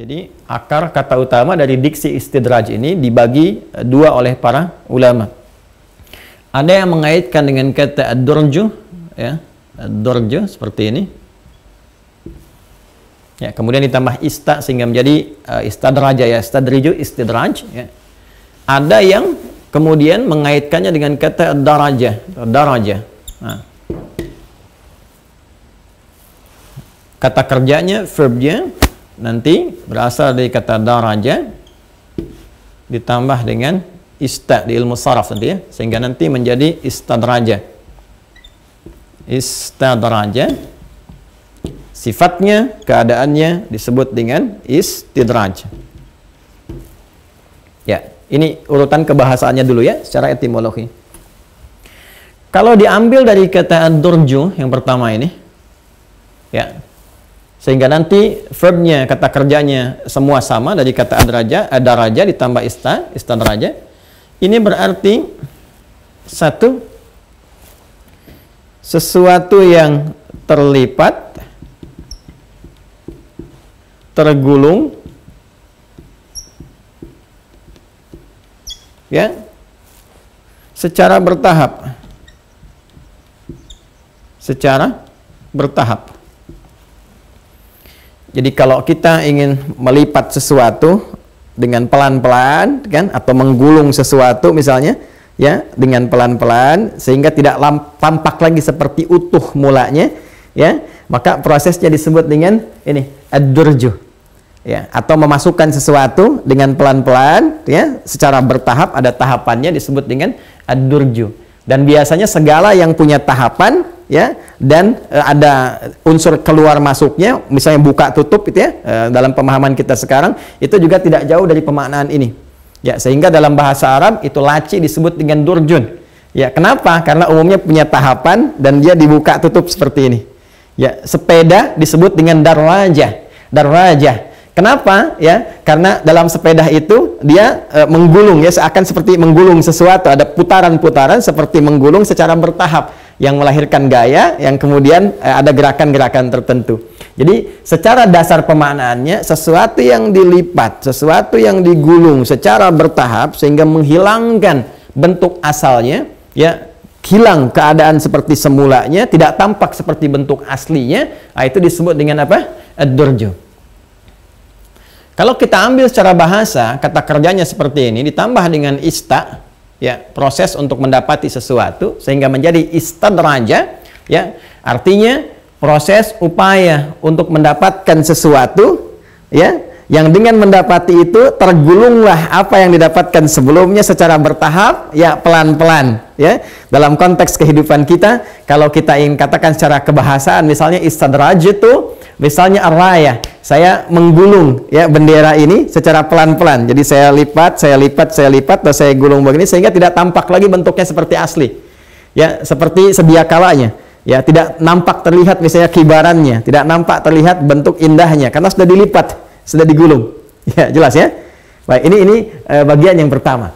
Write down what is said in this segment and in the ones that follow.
Jadi akar kata utama dari diksi istidraj ini dibagi dua oleh para ulama. Ada yang mengaitkan dengan kata ad-durju, ya, ad-durju seperti ini. Ya, kemudian ditambah ista sehingga menjadi istadraja, ya, istadriju, istidraj, ya. Ada yang kemudian mengaitkannya dengan kata ad-daraja, daraja. Nah. Kata kerjanya, verbnya nanti berasal dari kata daraja ditambah dengan ista di ilmu saraf nanti, ya, sehingga nanti menjadi istadraja. Istadraja, sifatnya, keadaannya disebut dengan istidraj. Ya, ini urutan kebahasaannya dulu, ya, secara etimologi. Kalau diambil dari kata ad-durju yang pertama ini, ya, sehingga nanti verbnya, kata kerjanya semua sama dari kata ad-daraja ditambah istadraja. Ini berarti satu, sesuatu yang terlipat, tergulung, ya, secara bertahap. Secara bertahap. Jadi kalau kita ingin melipat sesuatu dengan pelan-pelan, kan, atau menggulung sesuatu misalnya, ya, dengan pelan-pelan sehingga tidak tampak lagi seperti utuh mulanya, ya, maka prosesnya disebut dengan ini ad-durju, ya, atau memasukkan sesuatu dengan pelan-pelan, ya, secara bertahap, ada tahapannya disebut dengan ad-durju. Dan biasanya segala yang punya tahapan, ya, dan ada unsur keluar masuknya, misalnya buka tutup itu, ya, dalam pemahaman kita sekarang itu juga tidak jauh dari pemaknaan ini, ya, sehingga dalam bahasa Arab itu laci disebut dengan durjun, ya. Kenapa? Karena umumnya punya tahapan dan dia dibuka tutup seperti ini, ya. Sepeda disebut dengan darwajah. Kenapa? Ya, karena dalam sepeda itu dia menggulung, ya, seakan seperti menggulung sesuatu, ada putaran-putaran seperti menggulung secara bertahap yang melahirkan gaya, yang kemudian ada gerakan-gerakan tertentu. Jadi secara dasar pemaknaannya sesuatu yang dilipat, sesuatu yang digulung secara bertahap sehingga menghilangkan bentuk asalnya, ya, hilang keadaan seperti semulanya, tidak tampak seperti bentuk aslinya. Nah, itu disebut dengan apa? Ad-durju. Kalau kita ambil secara bahasa, kata kerjanya seperti ini ditambah dengan ista, ya, proses untuk mendapati sesuatu sehingga menjadi istadraja, ya, artinya proses upaya untuk mendapatkan sesuatu, ya, yang dengan mendapati itu tergulunglah apa yang didapatkan sebelumnya secara bertahap, ya, pelan-pelan, ya. Dalam konteks kehidupan kita, kalau kita ingin katakan secara kebahasaan, misalnya istadraj itu misalnya arraya, saya menggulung, ya, bendera ini secara pelan-pelan. Jadi saya lipat, atau saya gulung begini sehingga tidak tampak lagi bentuknya seperti asli, ya, seperti sedia kalanya, ya, tidak nampak terlihat misalnya kibarannya, tidak nampak terlihat bentuk indahnya karena sudah dilipat, sudah digulung, ya, jelas, ya. Baik, ini bagian yang pertama.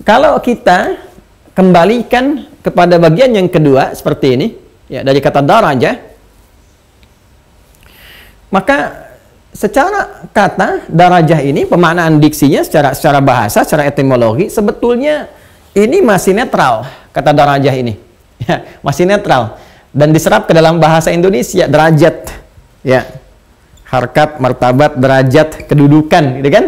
Kalau kita kembalikan kepada bagian yang kedua seperti ini, ya, dari kata daraja, maka secara kata darajah ini pemaknaan diksinya secara bahasa, secara etimologi sebetulnya ini masih netral, kata darajah ini, ya, masih netral dan diserap ke dalam bahasa Indonesia derajat, ya, harkat, martabat, derajat, kedudukan, gitu kan,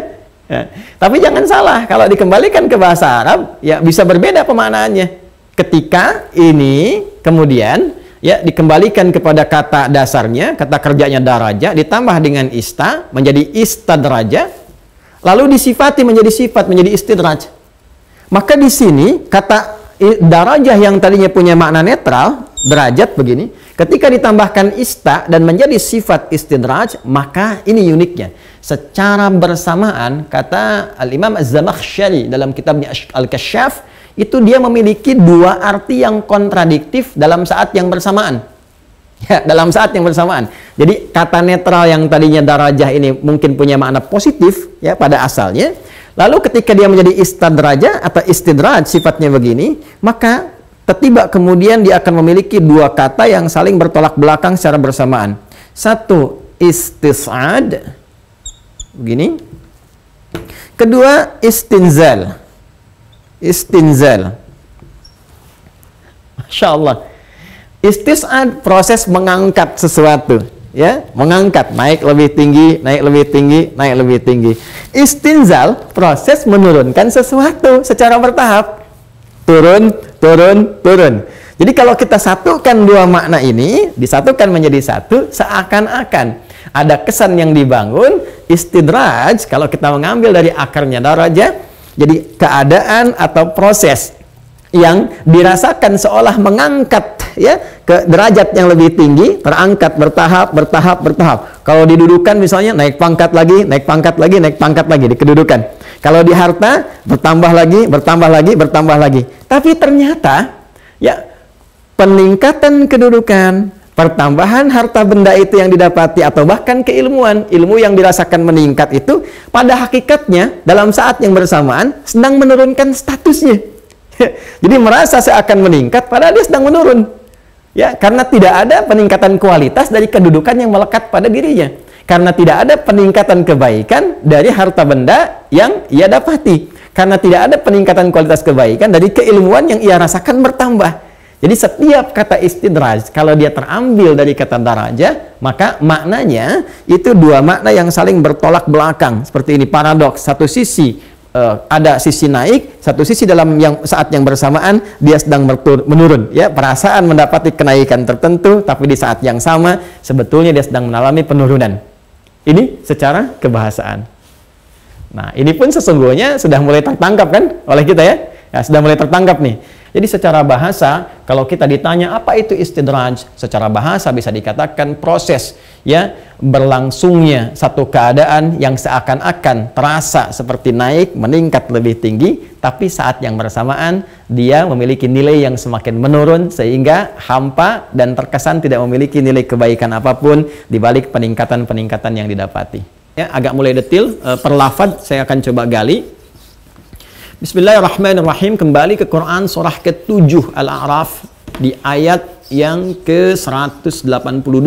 ya. Tapi jangan salah, kalau dikembalikan ke bahasa Arab, ya, bisa berbeda pemaknaannya ketika ini kemudian, ya, dikembalikan kepada kata dasarnya, kata kerjanya daraja, ditambah dengan ista, menjadi istadraja, lalu disifati menjadi sifat, menjadi istidraj. Maka di sini, kata darajah yang tadinya punya makna netral, derajat begini, ketika ditambahkan ista dan menjadi sifat istidraj, maka ini uniknya. Secara bersamaan, kata Al-Imam Az-Zamakhsyari dalam kitabnya Al-Kasyaf, itu dia memiliki dua arti yang kontradiktif dalam saat yang bersamaan, ya, dalam saat yang bersamaan. Jadi kata netral yang tadinya darajah ini mungkin punya makna positif, ya, pada asalnya, lalu ketika dia menjadi istadraja atau istidraj sifatnya begini, maka tiba-tiba kemudian dia akan memiliki dua kata yang saling bertolak belakang secara bersamaan. Satu istis'ad, begini. Kedua, istinzal. Istinzal. Masya Allah. Istis'ad, proses mengangkat sesuatu, ya, mengangkat, naik lebih tinggi, naik lebih tinggi, naik lebih tinggi. Istinzal, proses menurunkan sesuatu secara bertahap, turun, turun, turun. Jadi kalau kita satukan dua makna ini, disatukan menjadi satu, seakan-akan ada kesan yang dibangun. Istidraj, kalau kita mengambil dari akarnya darajah, jadi keadaan atau proses yang dirasakan seolah mengangkat, ya, ke derajat yang lebih tinggi, terangkat bertahap, bertahap, bertahap. Kalau didudukan misalnya naik pangkat lagi, naik pangkat lagi, naik pangkat lagi di kedudukan. Kalau di harta bertambah lagi, bertambah lagi, bertambah lagi. Tapi ternyata, ya, peningkatan kedudukan, pertambahan harta benda itu yang didapati, atau bahkan keilmuan, ilmu yang dirasakan meningkat itu pada hakikatnya dalam saat yang bersamaan sedang menurunkan statusnya. Jadi merasa seakan meningkat padahal dia sedang menurun, ya, karena tidak ada peningkatan kualitas dari kedudukan yang melekat pada dirinya, karena tidak ada peningkatan kebaikan dari harta benda yang ia dapati, karena tidak ada peningkatan kualitas kebaikan dari keilmuan yang ia rasakan bertambah. Jadi setiap kata istidraj, kalau dia terambil dari kata darajah, maka maknanya itu dua makna yang saling bertolak belakang. Seperti ini, paradoks. Satu sisi ada sisi naik, satu sisi dalam saat yang bersamaan dia sedang menurun, ya, perasaan mendapati kenaikan tertentu, tapi di saat yang sama sebetulnya dia sedang mengalami penurunan. Ini secara kebahasaan. Nah, ini pun sesungguhnya sudah mulai tertangkap kan oleh kita, ya, ya, sudah mulai tertangkap nih. Jadi secara bahasa, kalau kita ditanya apa itu istidraj, secara bahasa bisa dikatakan proses, ya, berlangsungnya satu keadaan yang seakan-akan terasa seperti naik, meningkat lebih tinggi, tapi saat yang bersamaan dia memiliki nilai yang semakin menurun sehingga hampa dan terkesan tidak memiliki nilai kebaikan apapun di balik peningkatan-peningkatan yang didapati. Ya, agak mulai detil, per lafaz saya akan coba gali. Bismillahirrahmanirrahim. Kembali ke Quran surah ke-7 Al-A'raf di ayat yang ke-182.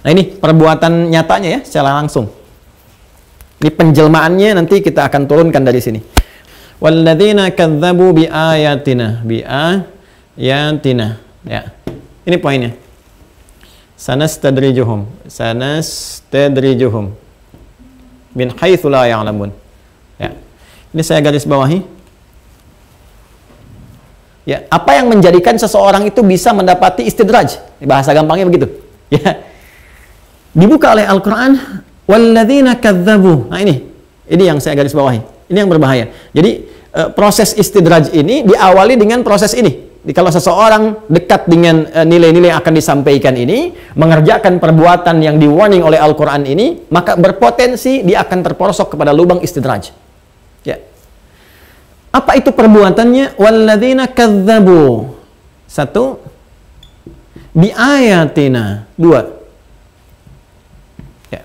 Nah, ini perbuatan nyatanya, ya, secara langsung. Ini penjelmaannya nanti kita akan turunkan dari sini. Walladzina kadzdzabu biayatina, ya. Ini poinnya. Sanastadrijuhum min haitsu la ya'lamun. Ya. Ini saya garis bawahi. Ya, apa yang menjadikan seseorang itu bisa mendapati istidraj? Bahasa gampangnya begitu. Ya. Dibuka oleh Al-Qur'an, walladzina kadzdzabu. Nah, ini yang saya garis bawahi. Ini yang berbahaya. Jadi proses istidraj ini diawali dengan proses ini. Jadi, kalau seseorang dekat dengan nilai-nilai yang akan disampaikan ini, mengerjakan perbuatan yang di-warning oleh Al-Qur'an ini, maka berpotensi dia akan terperosok kepada lubang istidraj. Ya. Apa itu perbuatannya? Walladzina kadzdzabu. 1, biayatina. 2. Ya.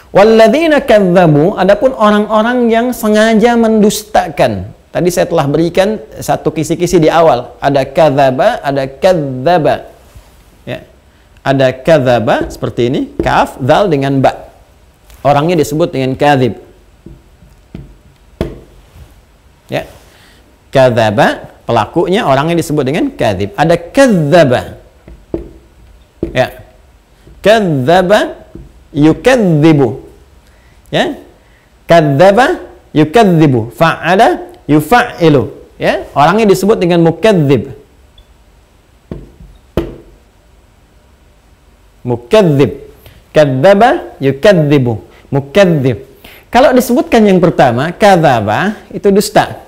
Walladzina kadzdzabu, adapun orang-orang yang sengaja mendustakan. Tadi saya telah berikan satu kisi-kisi di awal. Ada kadzaba, ada kadzdzaba. Ya. Ada kadzaba seperti ini, kaf, dzal dengan ba. Orangnya disebut dengan kadzib. Ya, kadzaba, pelakunya orangnya disebut dengan kadzib. Ada kadzaba, ya, kadzaba yukadzibu, ya, kadzaba yukadzibu, fa'ala yufa'ilu, ya, orangnya disebut dengan mukadzib. Mukadzib, kadzaba yukadzibu, mukadzib. Kalau disebutkan yang pertama, kadzaba, itu dusta.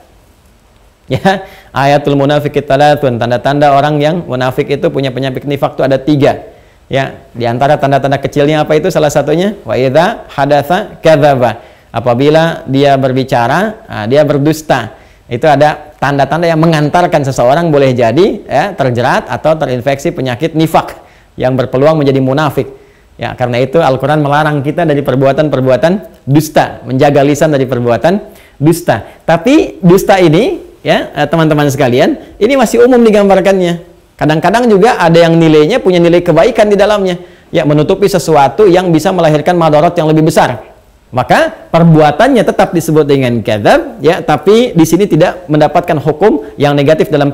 Ya, ayatul munafiq talatun, tanda-tanda orang yang munafik itu punya penyakit nifak itu ada 3. Ya, di antara tanda-tanda kecilnya apa itu? Salah satunya wa idza hadatsa kadzaba. Apabila dia berbicara, dia berdusta. Itu ada tanda-tanda yang mengantarkan seseorang boleh jadi, ya, terjerat atau terinfeksi penyakit nifak yang berpeluang menjadi munafik. Ya, karena itu Al-Quran melarang kita dari perbuatan-perbuatan dusta, menjaga lisan dari perbuatan dusta. Tapi dusta ini, ya, teman-teman sekalian, ini masih umum digambarkannya. Kadang-kadang juga ada yang nilainya punya nilai kebaikan di dalamnya. ya menutupi sesuatu yang bisa melahirkan madarat yang lebih besar. Maka perbuatannya tetap disebut dengan kadzab, ya, tapi di sini tidak mendapatkan hukum yang negatif dalam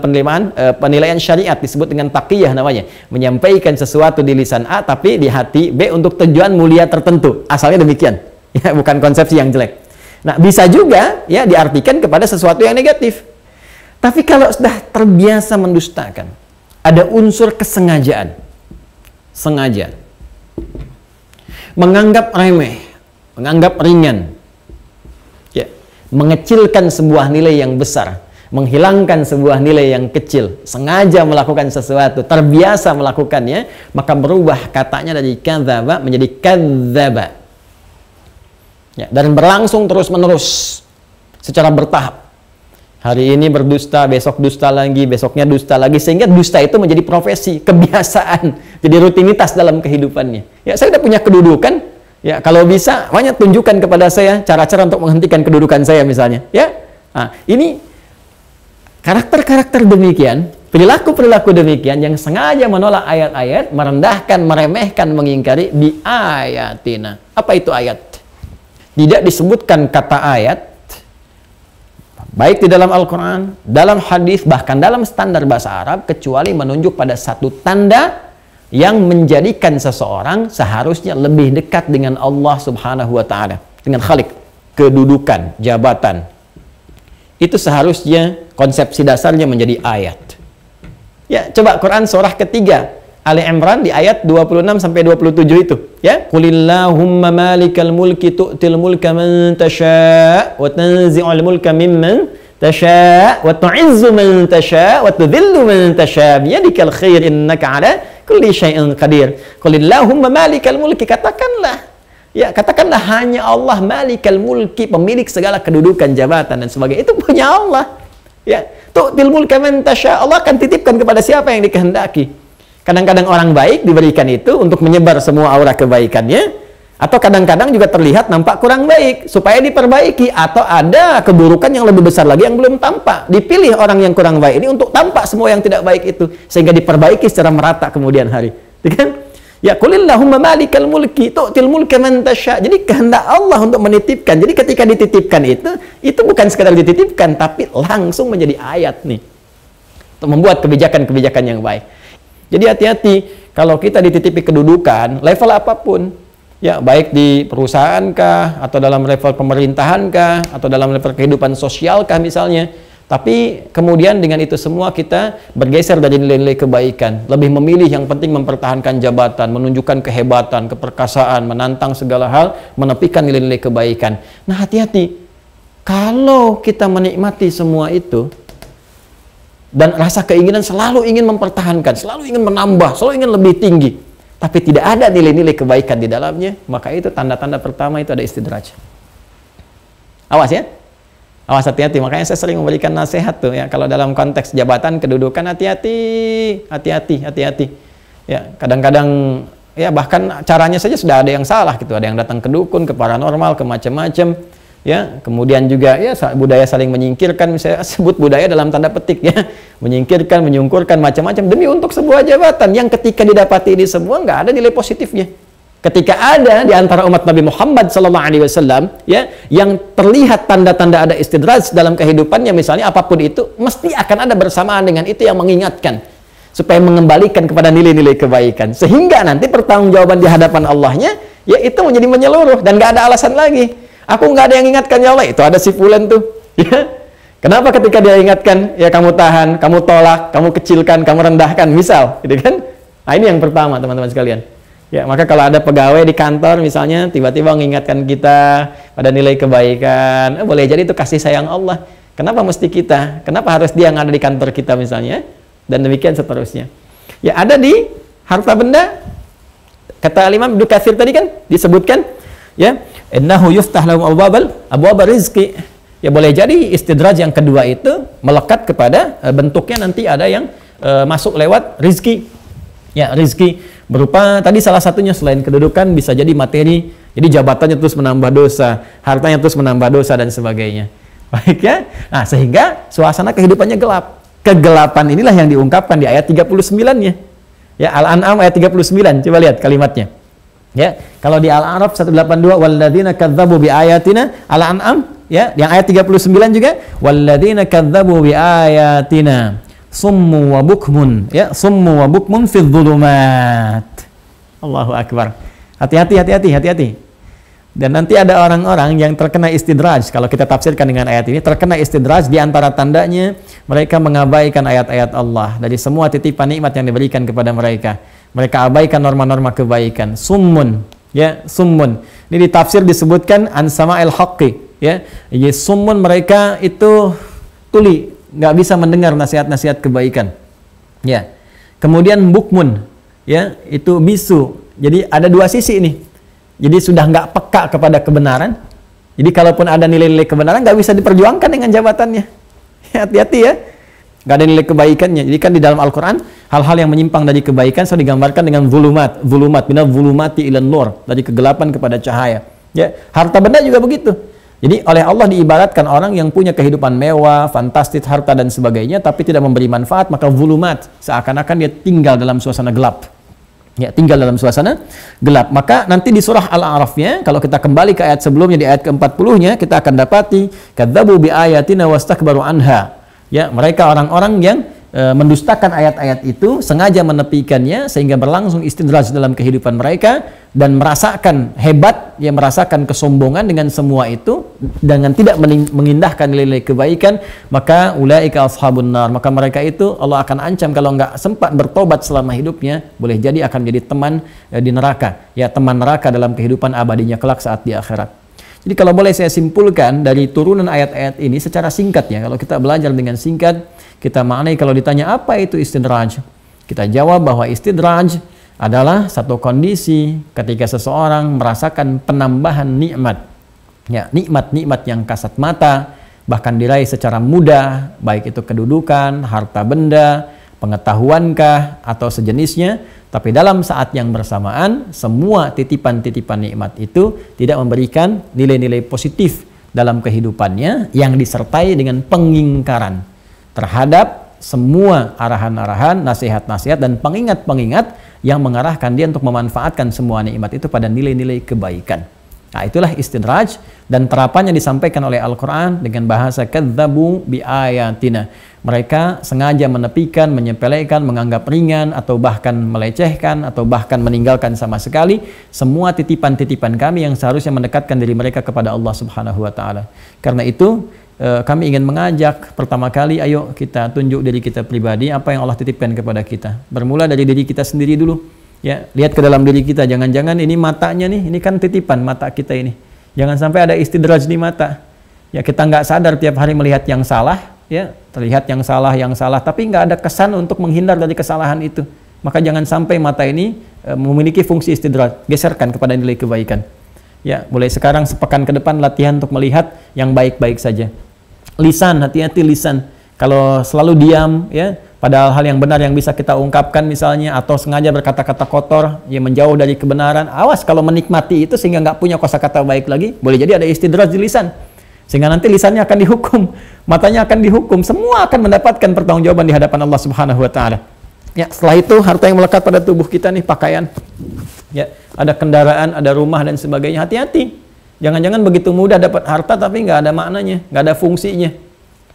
penilaian syariat, disebut dengan taqiyah namanya. Menyampaikan sesuatu di lisan A tapi di hati B untuk tujuan mulia tertentu. Asalnya demikian. Ya, bukan konsepsi yang jelek. Nah, bisa juga ya diartikan kepada sesuatu yang negatif. Tapi kalau sudah terbiasa mendustakan, ada unsur kesengajaan. Sengaja. Menganggap remeh, menganggap ringan, ya, mengecilkan sebuah nilai yang besar, menghilangkan sebuah nilai yang kecil, sengaja melakukan sesuatu, terbiasa melakukannya, maka berubah katanya dari kadzaba menjadi kadzaba, ya, dan berlangsung terus-menerus secara bertahap. Hari ini berdusta, besok dusta lagi, besoknya dusta lagi, sehingga dusta itu menjadi profesi, kebiasaan, jadi rutinitas dalam kehidupannya. Ya, saya sudah punya kedudukan. Ya, kalau bisa, makanya tunjukkan kepada saya cara-cara untuk menghentikan kedudukan saya misalnya. Ya, nah, ini karakter-karakter demikian, perilaku-perilaku demikian yang sengaja menolak ayat-ayat, merendahkan, meremehkan, mengingkari di ayatina. Apa itu ayat? Tidak disebutkan kata ayat, baik di dalam Al-Quran, dalam hadis, bahkan dalam standar bahasa Arab, kecuali menunjuk pada satu tanda yang menjadikan seseorang seharusnya lebih dekat dengan Allah Subhanahu wa Ta'ala, dengan Khalik, kedudukan, jabatan. Itu seharusnya konsepsi dasarnya menjadi ayat. Ya, coba Quran surah ketiga Ali Imran di ayat 26 sampai 27 itu, ya. Qulillahumma malikal mulki tu'til mulka man tasha' wa tanzi'ul mulka mimman tasha' wa tu'izzu man tasha' wa tudhillu man tasha' biyadikal khair innaka 'ala kulli syai'in qadir. Qulillahumma malikal mulki, katakanlah, ya, katakanlah hanya Allah malikal mulki, pemilik segala kedudukan, jabatan dan sebagainya, itu punya Allah. Ya, tu'til mulka man tasha', Allah akan titipkan kepada siapa yang dikehendaki. Kadang-kadang orang baik diberikan itu untuk menyebar semua aura kebaikannya, atau kadang-kadang juga terlihat nampak kurang baik supaya diperbaiki, atau ada keburukan yang lebih besar lagi yang belum tampak. Dipilih orang yang kurang baik ini untuk tampak semua yang tidak baik itu, sehingga diperbaiki secara merata kemudian hari. Kan? Ya, qulillahumma malikal mulki tu'til mulka man tasha'. Jadi kehendak Allah untuk menitipkan. Jadi ketika dititipkan itu bukan sekadar dititipkan, tapi langsung menjadi ayat nih untuk membuat kebijakan-kebijakan yang baik. Jadi hati-hati kalau kita dititipi kedudukan level apapun, ya, baik di perusahaan kah, atau dalam level pemerintahan kah, atau dalam level kehidupan sosial kah misalnya, tapi kemudian dengan itu semua kita bergeser dari nilai-nilai kebaikan, lebih memilih yang penting mempertahankan jabatan, menunjukkan kehebatan, keperkasaan, menantang segala hal, menepikan nilai-nilai kebaikan. Nah, hati-hati kalau kita menikmati semua itu dan rasa keinginan selalu ingin mempertahankan, selalu ingin menambah, selalu ingin lebih tinggi, tapi tidak ada nilai-nilai kebaikan di dalamnya, maka itu tanda-tanda pertama itu ada istidraj. Awas ya, awas, hati-hati. Makanya saya sering memberikan nasihat tuh, ya, kalau dalam konteks jabatan, kedudukan, hati-hati, hati-hati, hati-hati. Ya, kadang-kadang ya bahkan caranya saja sudah ada yang salah gitu, ada yang datang ke dukun, ke paranormal, ke macam-macam. Ya, kemudian juga ya budaya saling menyingkirkan, saya sebut budaya dalam tanda petik, ya, menyingkirkan, menyungkurkan macam-macam demi untuk sebuah jabatan yang ketika didapati ini semua nggak ada nilai positifnya. Ketika ada di antara umat Nabi Muhammad SAW, ya, yang terlihat tanda-tanda ada istidraj dalam kehidupannya, misalnya apapun itu, mesti akan ada bersamaan dengan itu yang mengingatkan supaya mengembalikan kepada nilai-nilai kebaikan, sehingga nanti pertanggungjawaban di hadapan Allahnya, ya, itu menjadi menyeluruh dan nggak ada alasan lagi. Aku nggak ada yang ingatkan, ya Allah, itu ada si fulan tuh. Ya. Kenapa ketika dia ingatkan, ya kamu tahan, kamu tolak, kamu kecilkan, kamu rendahkan, misal, gitu kan? Nah, ini yang pertama, teman-teman sekalian. Ya, maka kalau ada pegawai di kantor misalnya tiba-tiba mengingatkan kita pada nilai kebaikan, boleh jadi itu kasih sayang Allah. Kenapa mesti kita? Kenapa harus dia yang ada di kantor kita misalnya? Dan demikian seterusnya. Ya, ada di harta benda. Kata Imam Ibnu Katsir tadi kan disebutkan, ya, innahu yuftah lahum abwab rizqi. Ya, boleh jadi istidraj yang kedua itu melekat kepada bentuknya nanti ada yang masuk lewat rizki. Ya, rizki berupa tadi salah satunya selain kedudukan bisa jadi materi. Jadi jabatannya terus menambah dosa, hartanya terus menambah dosa dan sebagainya. Baik, ya. Nah, sehingga suasana kehidupannya gelap. Kegelapan inilah yang diungkapkan di ayat 39-nya. Ya, Al-An'am ayat 39, coba lihat kalimatnya. Ya, kalau di Al-A'raf 182 walladzina kadzdzabu biayatina, Al-An'am ya, yang ayat 39 juga walladzina kadzdzabu biayatina summu wa bukmun, ya, summu wa bukmun fidz dzulumat. Allahu akbar. Hati-hati. Dan nanti ada orang-orang yang terkena istidraj. Kalau kita tafsirkan dengan ayat ini, terkena istidraj, di antara tandanya mereka mengabaikan ayat-ayat Allah dari semua titipan nikmat yang diberikan kepada mereka. Mereka abaikan norma-norma kebaikan. Summun, ya, summun. Ini di tafsir disebutkan an sama'il haqqi, ya. Jadi summun, mereka itu tuli, nggak bisa mendengar nasihat-nasihat kebaikan. Ya. Kemudian bukmun, ya, itu bisu. Jadi ada dua sisi ini. Jadi sudah nggak peka kepada kebenaran. Jadi kalaupun ada nilai-nilai kebenaran nggak bisa diperjuangkan dengan jabatannya. Hati-hati ya. Nggak ada nilai kebaikannya. Jadi kan di dalam Al-Quran hal-hal yang menyimpang dari kebaikan selalu digambarkan dengan zulumat, minal zulumati ilan nur, dari kegelapan kepada cahaya. Ya, harta benda juga begitu. Jadi oleh Allah diibaratkan orang yang punya kehidupan mewah, fantastis, harta dan sebagainya, tapi tidak memberi manfaat, maka zulumat, seakan-akan dia tinggal dalam suasana gelap. Ya, tinggal dalam suasana gelap. Maka nanti di surah Al-A'rafnya, kalau kita kembali ke ayat sebelumnya, di ayat ke-40-nya, kita akan dapati kadzdzabu biayatina wastakbaru anha. Ya, mereka orang-orang yang mendustakan ayat-ayat itu, sengaja menepikannya sehingga berlangsung istidraj dalam kehidupan mereka dan merasakan hebat, ya, merasakan kesombongan dengan semua itu, dengan tidak mengindahkan nilai-nilai kebaikan, maka ulaika ashabun nar, maka mereka itu Allah akan ancam kalau nggak sempat bertobat selama hidupnya, boleh jadi akan menjadi teman di neraka, ya, teman neraka dalam kehidupan abadinya kelak saat di akhirat. Jadi kalau boleh saya simpulkan dari turunan ayat-ayat ini secara singkat, ya, kalau kita belajar dengan singkat, kita maknai kalau ditanya apa itu istidraj, kita jawab bahwa istidraj adalah satu kondisi ketika seseorang merasakan penambahan nikmat, ya, nikmat-nikmat yang kasat mata, bahkan diraih secara mudah, baik itu kedudukan, harta benda, pengetahuankah, atau sejenisnya, tapi dalam saat yang bersamaan, semua titipan-titipan nikmat itu tidak memberikan nilai-nilai positif dalam kehidupannya yang disertai dengan pengingkaran terhadap semua arahan-arahan, nasihat-nasihat, dan pengingat-pengingat yang mengarahkan dia untuk memanfaatkan semua nikmat itu pada nilai-nilai kebaikan. Nah, itulah istidraj, dan terapannya disampaikan oleh Al-Quran dengan bahasa kadzdzabu biayatina. Mereka sengaja menepikan, menyepelekan, menganggap ringan, atau bahkan melecehkan, atau bahkan meninggalkan sama sekali semua titipan-titipan kami yang seharusnya mendekatkan diri mereka kepada Allah Subhanahu wa Ta'ala. Karena itu kami ingin mengajak pertama kali, ayo kita tunjuk diri kita pribadi, apa yang Allah titipkan kepada kita. Bermula dari diri kita sendiri dulu. Ya, lihat ke dalam diri kita, jangan-jangan ini matanya nih, ini kan titipan mata kita ini. Jangan sampai ada istidraj di mata. Ya, kita nggak sadar tiap hari melihat yang salah, ya, terlihat yang salah, tapi nggak ada kesan untuk menghindar dari kesalahan itu. Maka jangan sampai mata ini memiliki fungsi istidraj, geserkan kepada nilai kebaikan. Ya, mulai sekarang sepekan ke depan latihan untuk melihat yang baik-baik saja. Lisan, hati-hati lisan. Kalau selalu diam, ya, padahal hal yang benar yang bisa kita ungkapkan misalnya, atau sengaja berkata-kata kotor yang menjauh dari kebenaran, awas kalau menikmati itu sehingga nggak punya kosakata baik lagi, boleh jadi ada istidraj di lisan, sehingga nanti lisannya akan dihukum, matanya akan dihukum, semua akan mendapatkan pertanggungjawaban di hadapan Allah Subhanahu wa Ta'ala. Ya, setelah itu harta yang melekat pada tubuh kita nih, pakaian, ya, ada kendaraan, ada rumah dan sebagainya, hati-hati. Jangan-jangan begitu mudah dapat harta tapi nggak ada maknanya, nggak ada fungsinya,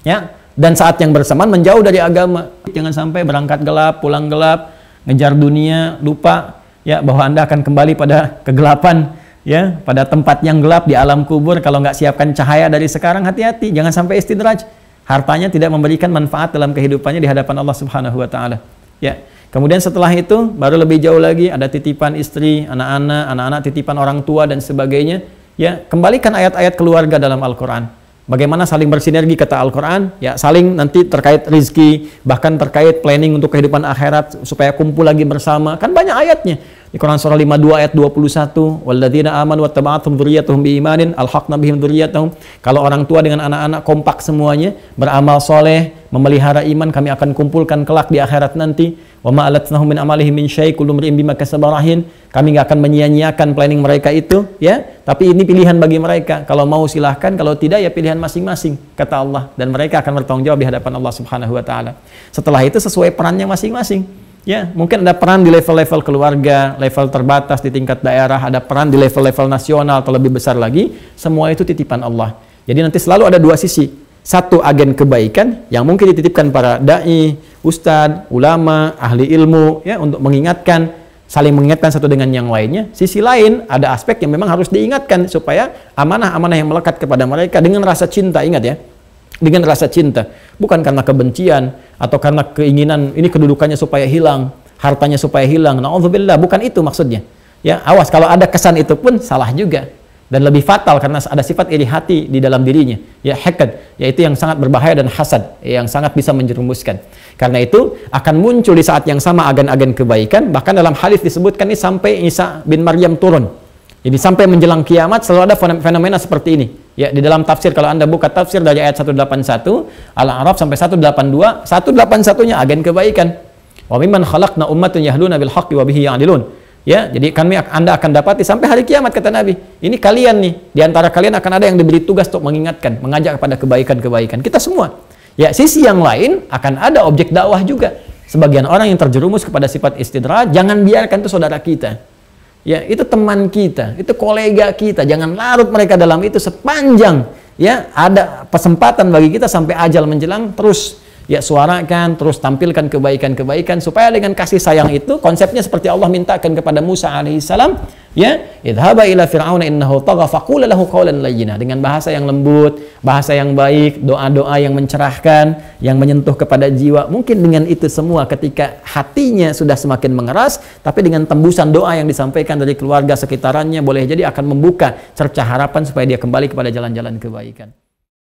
ya. Dan saat yang bersamaan menjauh dari agama. Jangan sampai berangkat gelap, pulang gelap, ngejar dunia, lupa, ya, bahwa Anda akan kembali pada kegelapan, ya, pada tempat yang gelap di alam kubur. Kalau nggak siapkan cahaya dari sekarang, hati-hati, jangan sampai istidraj. Hartanya tidak memberikan manfaat dalam kehidupannya di hadapan Allah Subhanahu wa Ta'ala. Ya. Kemudian setelah itu baru lebih jauh lagi, ada titipan istri, anak-anak, titipan orang tua dan sebagainya. Ya, kembalikan ayat-ayat keluarga dalam Al-Quran. Bagaimana saling bersinergi, kata Al-Quran, ya, saling nanti terkait rizki, bahkan terkait planning untuk kehidupan akhirat, supaya kumpul lagi bersama. Kan banyak ayatnya. Di Quran surah 52 ayat 21, walladzina amanu wattaba'athum dzurriyyatuhum biimanin alhaqna bihim dzurriyyatahum. Kalau orang tua dengan anak-anak kompak semuanya, beramal soleh, memelihara iman, kami akan kumpulkan kelak di akhirat nanti. Wa ma alatnahum min amalihim min syai' kullu imrin bima kasaba rahin. Kami nggak akan menyia-nyiakan planning mereka itu, ya. Tapi ini pilihan bagi mereka. Kalau mau silahkan, kalau tidak ya pilihan masing-masing, kata Allah. Dan mereka akan bertanggung jawab di hadapan Allah Subhanahu wa Ta'ala. Setelah itu sesuai perannya masing-masing. Ya, mungkin ada peran di level-level keluarga, level terbatas di tingkat daerah, ada peran di level-level nasional atau lebih besar lagi. Semua itu titipan Allah. Jadi nanti selalu ada dua sisi. Satu agen kebaikan yang mungkin dititipkan para dai, ustadz, ulama, ahli ilmu ya untuk mengingatkan, saling mengingatkan satu dengan yang lainnya. Sisi lain ada aspek yang memang harus diingatkan supaya amanah-amanah yang melekat kepada mereka dengan rasa cinta, ingat ya. Dengan rasa cinta, bukan karena kebencian atau karena keinginan ini kedudukannya supaya hilang, hartanya supaya hilang. Na'udzubillah, bukan itu maksudnya. Ya, awas kalau ada kesan itu pun salah juga dan lebih fatal karena ada sifat iri hati di dalam dirinya. Ya, hakad, yaitu yang sangat berbahaya dan hasad, yang sangat bisa menjerumuskan. Karena itu akan muncul di saat yang sama agen-agen kebaikan, bahkan dalam hadis disebutkan ini sampai Isa bin Maryam turun. Jadi sampai menjelang kiamat selalu ada fenomena seperti ini. Ya, di dalam tafsir kalau Anda buka tafsir dari ayat 181 Al-A'raf sampai 182, 181-nya agen kebaikan. Wa mimman khalaqna ummatun yahduna bil haqqi wa bihi ya'dilun. Ya, jadi Anda akan dapati sampai hari kiamat kata Nabi. Ini kalian nih, di antara kalian akan ada yang diberi tugas untuk mengingatkan, mengajak kepada kebaikan-kebaikan. Kita semua. Ya, sisi yang lain akan ada objek dakwah juga. Sebagian orang yang terjerumus kepada sifat istidraj, jangan biarkan itu saudara kita. Ya, itu teman kita, itu kolega kita. Jangan larut mereka dalam itu sepanjang ya ada kesempatan bagi kita sampai ajal menjelang, terus ya suarakan, terus tampilkan kebaikan-kebaikan supaya dengan kasih sayang itu konsepnya seperti Allah mintakan kepada Musa alaihissalam, ya, idhaba ila fir'auna innahu tagha faqula lahu qawlan layyina, dengan bahasa yang lembut, bahasa yang baik, doa-doa yang mencerahkan, yang menyentuh kepada jiwa. Mungkin dengan itu semua ketika hatinya sudah semakin mengeras, tapi dengan tembusan doa yang disampaikan dari keluarga sekitarannya boleh jadi akan membuka cercah harapan supaya dia kembali kepada jalan-jalan kebaikan.